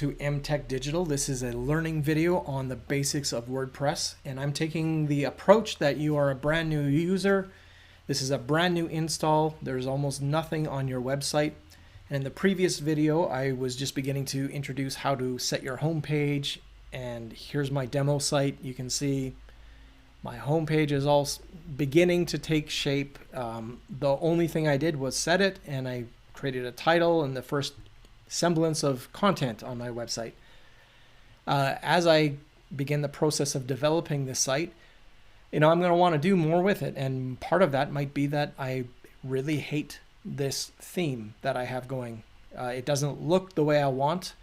to MTech Digital. This is a learning video on the basics of WordPress, and I'm taking the approach that you are a brand new user. This is a brand new install. There's almost nothing on your website. And in the previous video, I was just beginning to introduce how to set your home page, and here's my demo site. You can see my home page is all beginning to take shape. The only thing I did was set it, and I created a title and the first semblance of content on my website. As I begin the process of developing this site, I'm going to want to do more with it, and part of that might be that I really hate this theme that I have going. It doesn't look the way I want,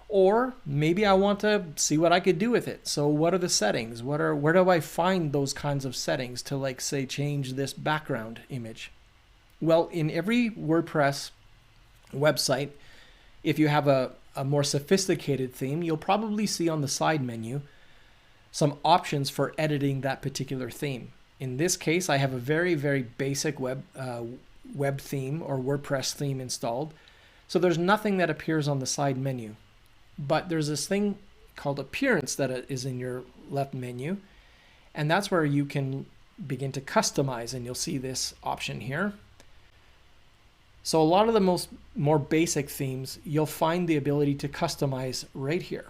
or maybe I want to see what I could do with it. So what are the settings? Where do I find those kinds of settings to, like, say, change this background image? Well, in every WordPress website, if you have a more sophisticated theme, you'll probably see on the side menu some options for editing that particular theme. In this case, I have a very, very basic web theme or WordPress theme installed. So there's nothing that appears on the side menu. But there's this thing called Appearance that is in your left menu. And that's where you can begin to customize, and you'll see this option here. So a lot of the more basic themes, you'll find the ability to customize right here.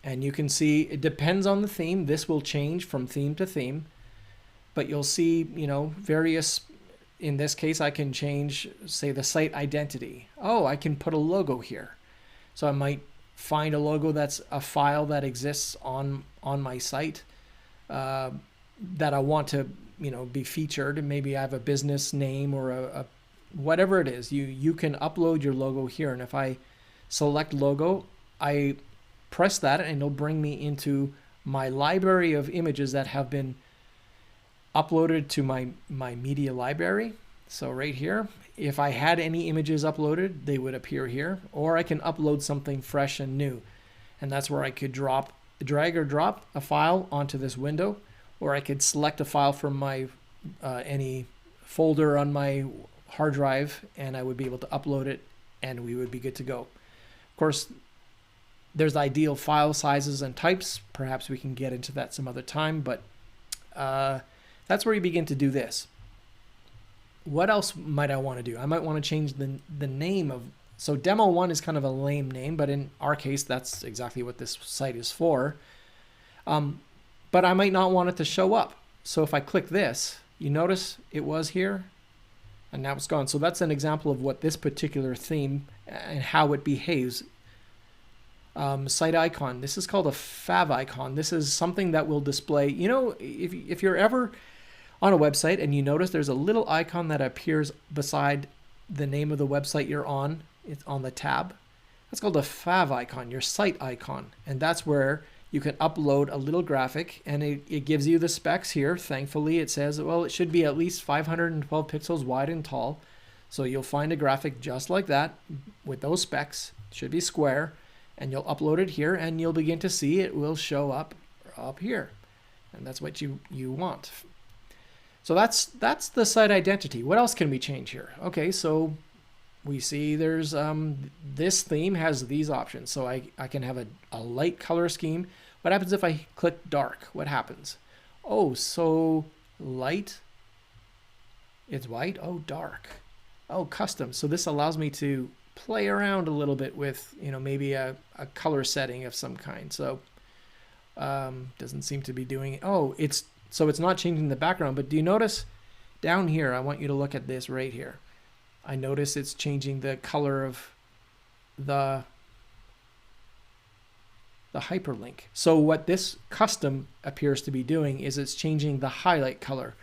And you can see it depends on the theme. This will change from theme to theme. But you'll see, various, in this case, I can change, say, the site identity. Oh, I can put a logo here. So I might find a logo that's a file that exists on my site that I want to, be featured. Maybe I have a business name or a whatever it is. You can upload your logo here, and if I select logo, I press that and it'll bring me into my library of images that have been uploaded to my media library. So right here, if I had any images uploaded, they would appear here, or I can upload something fresh and new, and that's where I could drag or drop a file onto this window, or I could select a file from my any folder on my hard drive, and I would be able to upload it, and we would be good to go. Of course, there's ideal file sizes and types. Perhaps we can get into that some other time, but that's where you begin to do this. What else might I want to do? I might want to change the name of, so demo 1 is kind of a lame name, but in our case, that's exactly what this site is for. But I might not want it to show up. So if I click this, you notice it was here, and now it's gone. So that's an example of what this particular theme and how it behaves. Site icon. This is called a fav icon. This is something that will display, if you're ever on a website and you notice there's a little icon that appears beside the name of the website you're on, it's on the tab. That's called a fav icon, your site icon. And that's where you can upload a little graphic, and it gives you the specs here. Thankfully, it says, well, it should be at least 512 pixels wide and tall. So you'll find a graphic just like that with those specs. It should be square, and you'll upload it here, and you'll begin to see it will show up here. And that's what you want. So that's the site identity. What else can we change here? Okay, so we see there's this theme has these options. So I can have a light color scheme. What happens if I click dark? What happens? Oh, so light, it's white. Oh, dark. Oh, custom. So this allows me to play around a little bit with, maybe a color setting of some kind. So doesn't seem to be doing it. Oh, so it's not changing the background, but do you notice down here, I want you to look at this right here. I notice it's changing the color of the hyperlink. So what this custom appears to be doing is it's changing the highlight color.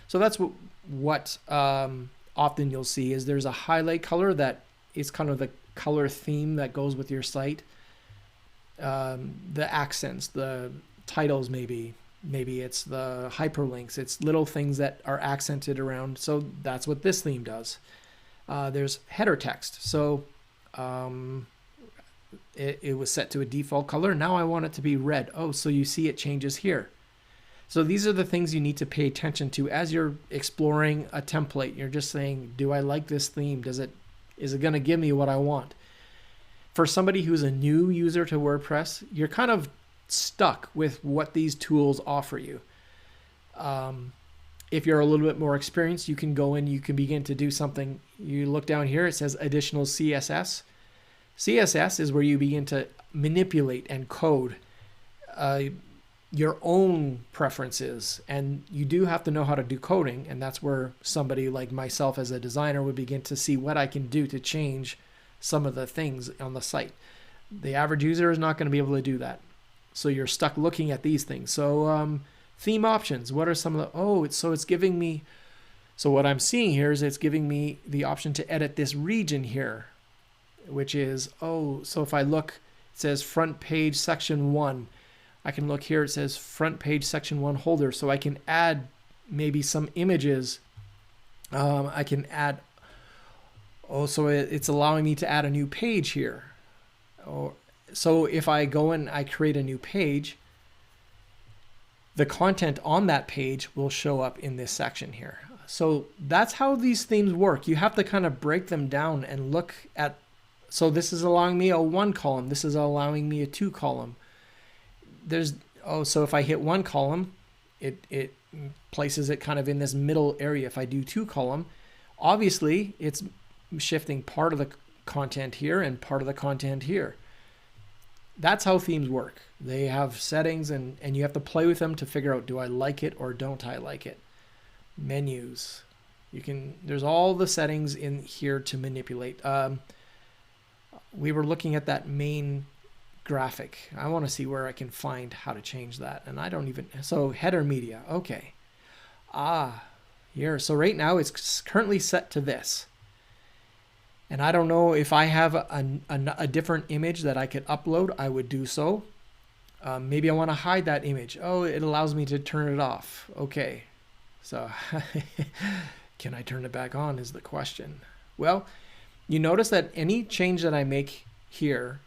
So that's what often you'll see is there's a highlight color that is kind of the color theme that goes with your site. The accents, the titles, maybe it's the hyperlinks. It's little things that are accented around. So that's what this theme does. There's header text. So it was set to a default color. Now I want it to be red. Oh, so you see it changes here. So these are the things you need to pay attention to as you're exploring a template. You're just saying, do I like this theme? Is it going to give me what I want? For somebody who's a new user to WordPress, you're kind of stuck with what these tools offer you. If you're a little bit more experienced, you can go in, you can begin to do something. You look down here, it says additional CSS. CSS is where you begin to manipulate and code your own preferences, and you do have to know how to do coding, and that's where somebody like myself as a designer would begin to see what I can do to change some of the things on the site. The average user is not going to be able to do that, so you're stuck looking at these things. So theme options, what are some of the it's giving me, so what I'm seeing here is it's giving me the option to edit this region here, which is so if I look, it says front page section 1. I can look here, it says front page section 1 holder, so I can add maybe some images. I can add, so it's allowing me to add a new page here. So if I go and I create a new page, the content on that page will show up in this section here. So that's how these themes work. You have to kind of break them down and look at, so this is allowing me a 1 column, this is allowing me a 2 column. So if I hit 1 column, it places it kind of in this middle area. If I do 2 column, obviously it's shifting part of the content here and part of the content here. That's how themes work. They have settings, and you have to play with them to figure out, do I like it or don't I like it? Menus. There's all the settings in here to manipulate. We were looking at that main graphic. I want to see where I can find how to change that, and I don't even, so header media, okay. Here, so right now it's currently set to this, and I don't know if I have a different image that I could upload, I would do so. Maybe I want to hide that image. It allows me to turn it off. Okay, so can I turn it back on is the question. Well, you notice that any change that I make here,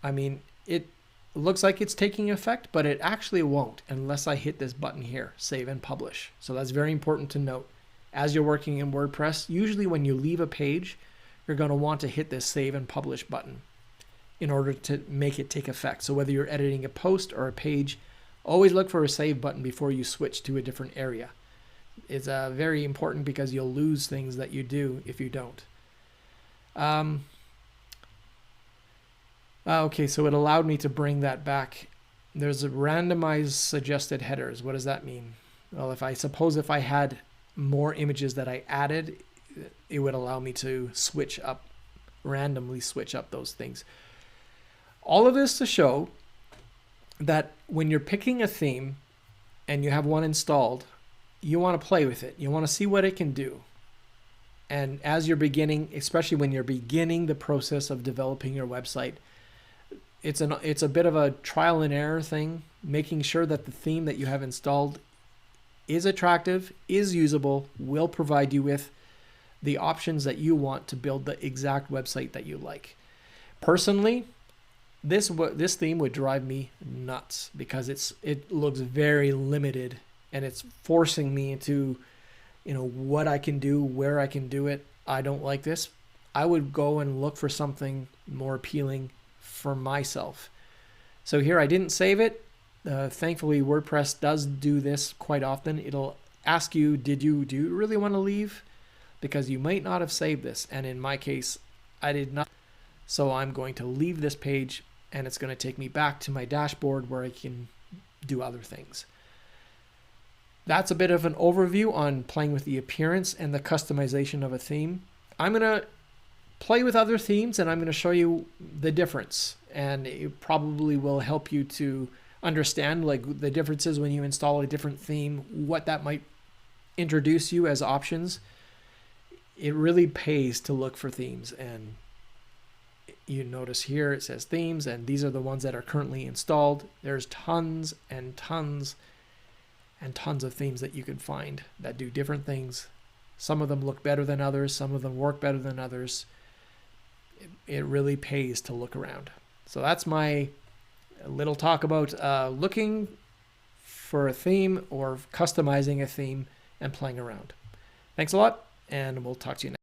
I mean, it looks like it's taking effect, but it actually won't unless I hit this button here, save and publish. So that's very important to note. As you're working in WordPress, usually when you leave a page, you're going to want to hit this save and publish button in order to make it take effect. So whether you're editing a post or a page, always look for a save button before you switch to a different area. It's very important because you'll lose things that you do if you don't. Okay, so it allowed me to bring that back. There's a randomized suggested headers. What does that mean? Well, if I had more images that I added, it would allow me to randomly switch up those things. All of this to show that when you're picking a theme and you have one installed, you want to play with it. You want to see what it can do. And as you're beginning, especially when you're beginning the process of developing your website, it's a bit of a trial and error thing, making sure that the theme that you have installed is attractive, is usable, will provide you with the options that you want to build the exact website that you like. Personally, this theme would drive me nuts because it looks very limited, and it's forcing me into, what I can do, where I can do it. I don't like this. I would go and look for something more appealing for myself. So here I didn't save it. Thankfully, WordPress does do this quite often. It'll ask you, do you really want to leave? Because you might not have saved this. And in my case, I did not. So I'm going to leave this page, and it's going to take me back to my dashboard where I can do other things. That's a bit of an overview on playing with the appearance and the customization of a theme. I'm going to play with other themes, and I'm going to show you the difference, and it probably will help you to understand like the differences when you install a different theme, what that might introduce you as options. It really pays to look for themes, and you notice here it says themes, and these are the ones that are currently installed. There's tons and tons and tons of themes that you can find that do different things. Some of them look better than others, some of them work better than others. It really pays to look around. So that's my little talk about looking for a theme or customizing a theme and playing around. Thanks a lot, and we'll talk to you next.